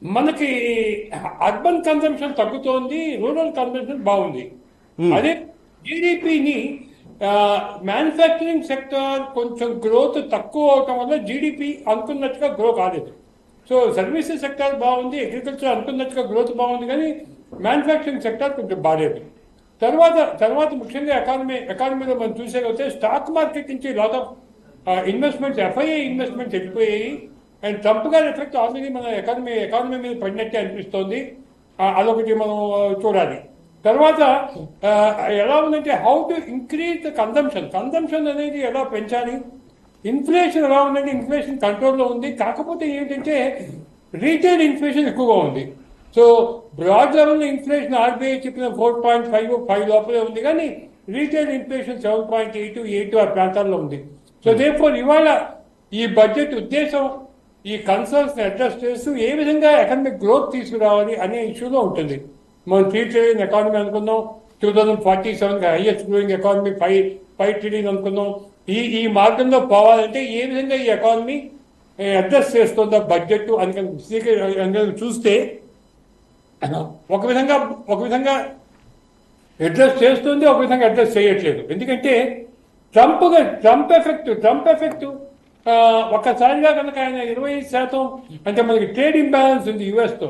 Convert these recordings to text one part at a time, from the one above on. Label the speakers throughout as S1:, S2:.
S1: మనకి urban consumption తగ్గుతోంది, rural consumption బాగుంది. అదే జీడిపిని మ్యానుఫ్యాక్చరింగ్ సెక్టర్ కొంచెం గ్రోత్ తక్కువ అవటం వల్ల జీడిపి అనుకున్నట్టుగా గ్రో కాలేదు. సో సర్వీసెస్ సెక్టర్ బాగుంది, అగ్రికల్చర్ అనుకున్నట్టుగా గ్రోత్ బాగుంది, కానీ మ్యానుఫ్యాక్చరింగ్ సెక్టర్ కొంచెం బాగాలేదు. తర్వాత ముఖ్యంగా ఎకానమీలో మనం చూసేకపోతే స్టాక్ మార్కెట్ నుంచి lot of investments, FII investments వెళ్ళిపోయాయి. అండ్ ట్రంప్ గారి ఎఫెక్ట్ ఆల్రెడీ మన ఎకానమీ మీద పడినట్టే అనిపిస్తోంది. అదొకటి మనం చూడాలి. తర్వాత ఎలా ఉందంటే how to increase the consumption అనేది ఎలా పెంచాలి. ఇన్ఫ్లేషన్ ఎలా ఉందంటే ఇన్ఫ్లేషన్ కంట్రోల్లో ఉంది, కాకపోతే ఏంటంటే రీటైల్ ఇన్ఫ్లేషన్ ఎక్కువగా ఉంది. So broad level inflation RBI చెప్పిన 4.5 లోపలే ఉంది, కానీ రీటైల్ ఇన్ఫ్లేషన్ 7.8, 8 ఆ ప్రాంతాల్లో ఉంది. సో దేర్ఫోర్ ఇవాళ ఈ బడ్జెట్ ఉద్దేశం ఈ కన్సర్న్స్ ని అడ్రస్ చేస్తూ ఏ విధంగా ఎకనామిక్ గ్రోత్ తీసుకురావాలి అనే ఇష్యూలో ఉంటుంది. మనం 3 ట్రిలియన్ ఎకానమీ అనుకున్నాం, 2047 హైయెస్ట్ గ్రోయింగ్ ఎకానమీ 5 ట్రిలియన్ అనుకున్నాం. ఈ మార్గంలో పోవాలంటే ఏ విధంగా ఈ ఎకానమీ అడ్రస్ చేస్తుందా బడ్జెట్ అని చూస్తే ఒక విధంగా అడ్రస్ చేస్తుంది, ఒక విధంగా అడ్రస్ చేయట్లేదు. ఎందుకంటే ట్రంప్ ఎఫెక్ట్ ఒక్కసారిగా కనుక ఆయన 20% అంటే మనకి ట్రేడ్ ఇంబ్యాలెన్స్ ఉంది యుఎస్తో,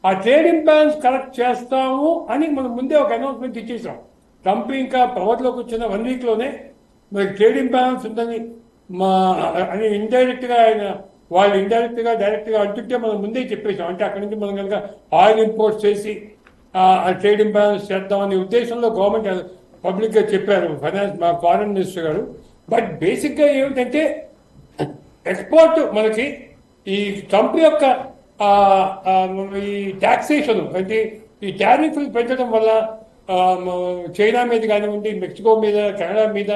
S1: ఆ ట్రేడ్ ఇంబ్యాలెన్స్ కరెక్ట్ చేస్తాము అని మనం ముందే ఒక అనౌన్స్మెంట్ ఇచ్చేసాం. ట్రంప్ ఇంకా పవర్లోకి వచ్చిన 1 వీక్లోనే మనకి ట్రేడ్ ఇంబ్యాలెన్స్ ఉందని అని ఇండైరెక్ట్గా వాళ్ళు ఇండైరెక్ట్గా డైరెక్ట్గా అంటుంటే మనం ముందే చెప్పేసాం. అంటే అక్కడి నుంచి మనం కనుక ఆయిల్ ఇంపోర్ట్ చేసి ట్రేడ్ ఇంబ్యాలెన్స్ చేద్దామనే ఉద్దేశంలో గవర్నమెంట్ పబ్లిక్గా చెప్పారు మా ఫారెన్ మినిస్టర్ గారు. బట్ బేసిక్గా ఏమిటంటే ఎక్స్పోర్ట్ మనకి ఈ ట్రంప్ యొక్క ఈ టాక్సేషన్ అంటే ఈ టారిఫ్లు పెంచడం వల్ల చైనా మీద కానివ్వండి, మెక్సికో మీద, కెనడా మీద,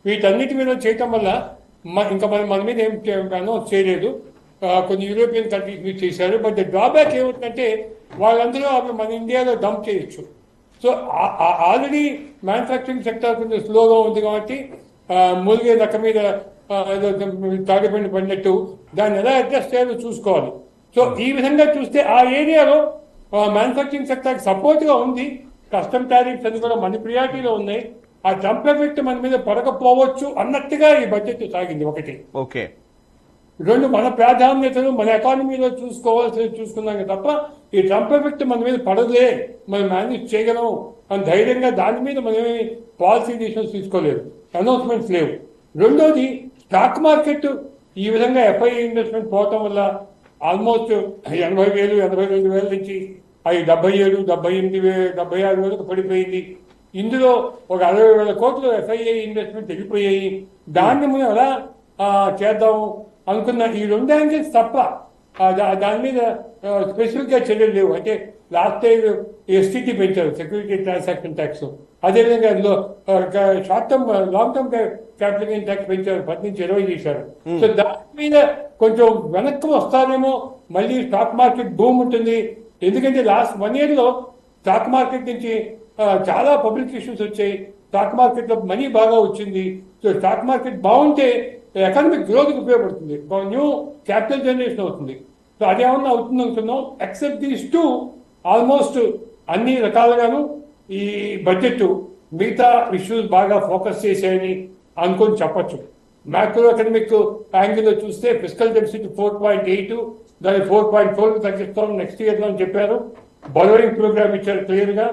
S1: వీటన్నిటి మీద చేయటం వల్ల ఇంకా మన మీద ఏం అనౌన్స్ చేయలేదు. కొన్ని యూరోపియన్ కంట్రీస్ మీద చేశారు. బట్ ద డ్రాబ్యాక్ ఏమిటంటే వాళ్ళందరూ అవి మన ఇండియాలో డంప్ చేయొచ్చు. సో ఆల్రెడీ మ్యానుఫ్యాక్చరింగ్ సెక్టర్ కొంచెం స్లోగా ఉంది కాబట్టి మూలిగే నక్క మీద తాడిపండి పడినట్టు దాన్ని ఎలా అడ్జస్ట్ చేయాలో చూసుకోవాలి. సో ఈ విధంగా చూస్తే ఆ ఏరియాలో మ్యానుఫ్యాక్చరింగ్ సెక్టర్కి సపోర్ట్గా ఉంది. కస్టమ్ టారిఫ్స్ అన్ని కూడా మన ప్రియారిటీలో ఉన్నాయి. ఆ ట్రంప్ ఎఫెక్ట్ మన మీద పడకపోవచ్చు అన్నట్టుగా ఈ బడ్జెట్ సాగింది. ఒకటి.
S2: ఓకే.
S1: 2 మన ప్రాధాన్యతలు మన ఎకానమీలో చూసుకున్నాక తప్ప ఈ ట్రంప్ ఎఫెక్ట్ మన మీద పడదులే, మనం మేనేజ్ చేయగలం అని ధైర్యంగా దాని మీద మనమేమి పాలసీ డిసిషన్స్ తీసుకోలేదు, అనౌన్స్మెంట్స్ లేవు. రెండోది స్టాక్ మార్కెట్ ఈ విధంగా ఎఫ్ఐఐ ఇన్వెస్ట్మెంట్ పోవటం వల్ల ఆల్మోస్ట్ 80,000 నుంచి అవి 77, 78, 76 వరకు పడిపోయింది. ఇందులో ఒక 60,000 కోట్లు ఎఫ్ఐఐ ఇన్వెస్ట్మెంట్ వెళ్ళిపోయాయి. దాన్ని మనం ఎలా చేద్దాము అనుకున్న ఈ 2 యాంగిల్స్ తప్ప దాని మీద స్పెసిఫిక్ గా చర్యలు లేవు. అంటే లాస్ట్ టైం ఎస్టీటీ పెంచారు, సెక్యూరిటీ ట్రాన్సాక్షన్ ట్యాక్స్. అదేవిధంగా short term long term capital gain tax పెంచారు, 10 నుంచి 20 చేశారు. సో దాని మీద కొంచెం వెనక్కి వస్తారేమో, మళ్ళీ స్టాక్ మార్కెట్ బూమ్ ఉంటుంది. ఎందుకంటే లాస్ట్ 1 year లో స్టాక్ మార్కెట్ నుంచి చాలా పబ్లిక్ ఇష్యూస్ వచ్చాయి, స్టాక్ మార్కెట్ లో మనీ బాగా వచ్చింది. సో స్టాక్ మార్కెట్ బాగుంటే ఎకనామిక్ గ్రోత్కి ఉపయోగపడుతుంది, న్యూ క్యాపిటల్ జనరేషన్ అవుతుంది. సో అదేమన్నా అవుతుంది అనుకున్నాం. ఎక్సెప్ట్ దీస్ 2 ఆల్మోస్ట్ అన్ని రకాలుగాను ఈ బడ్జెట్ మిగతా ఇష్యూస్ బాగా ఫోకస్ చేశాయని అనుకొని చెప్పచ్చు. మ్యాక్రో ఎకనామిక్ యాంగిల్లో చూస్తే ఫిస్కల్ డెఫిసిట్ 4.8, దాన్ని 4.4 తగ్గిస్తాం నెక్స్ట్ ఇయర్ లో అని చెప్పారు. బారోయింగ్ ప్రోగ్రామ్ ఇచ్చారు క్లియర్ గా,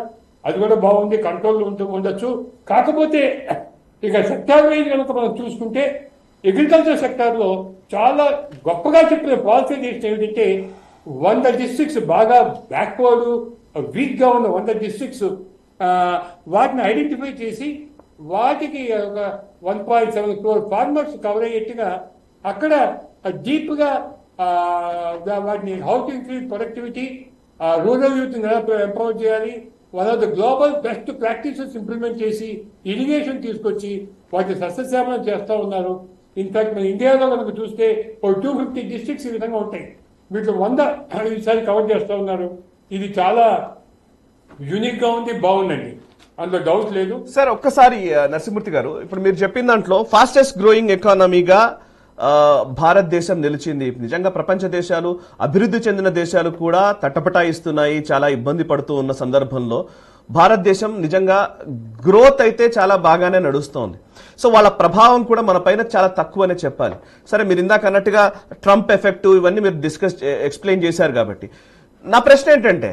S1: అది కూడా బాగుంది, కంట్రోల్ ఉండొచ్చు. కాకపోతే ఇక సెక్టార్ వైజ్ కనుక మనం చూసుకుంటే అగ్రికల్చర్ సెక్టార్ లో చాలా గొప్పగా చెప్పిన పాలసీ చేసిన ఏమిటంటే 100 districts బాగా బ్యాక్వర్డ్ వీక్ గా ఉన్న 100 districts వాటిని ఐడెంటిఫై చేసి వాటికి ఒక 1.7 crore ఫార్మర్స్ కవర్ అయ్యేట్టుగా అక్కడ డీప్ గా వాటిని how to increase productivity, rural youth empower చేయాలి, one of the global best practices implement చేసి ఇరిగేషన్ తీసుకొచ్చి వాటి సస్యశ్యామలం చేస్తూ ఉన్నారు. ఇన్ఫాక్ట్ మన ఇండియాలో కనుక చూస్తే ఒక 250 districts ఈ విధంగా ఉంటాయి. వీటిలో 100 ఈసారి కవర్ చేస్తూ ఉన్నారు. ఇది చాలా యూనిక్ గా ఉంది, బాగుందండి, అందులో డౌట్ లేదు.
S2: సార్ ఒక్కసారి నరసింహమూర్తి గారు, ఇప్పుడు మీరు చెప్పిన దాంట్లో ఫాస్టెస్ట్ గ్రోయింగ్ ఎకానమీగా భారతదేశం నిలిచింది. నిజంగా ప్రపంచ దేశాలు, అభివృద్ధి చెందిన దేశాలు కూడా తటపటాయిస్తున్నాయి, చాలా ఇబ్బంది పడుతూ ఉన్న సందర్భంలో భారతదేశం నిజంగా గ్రోత్ అయితే చాలా బాగానే నడుస్తోంది. సో వాళ్ళ ప్రభావం కూడా మన పైన చాలా తక్కువనే చెప్పాలి. సరే, మీరు ఇందాక అన్నట్టుగా ట్రంప్ ఎఫెక్ట్ ఇవన్నీ మీరు ఎక్స్ప్లెయిన్ చేశారు కాబట్టి నా ప్రశ్న ఏంటంటే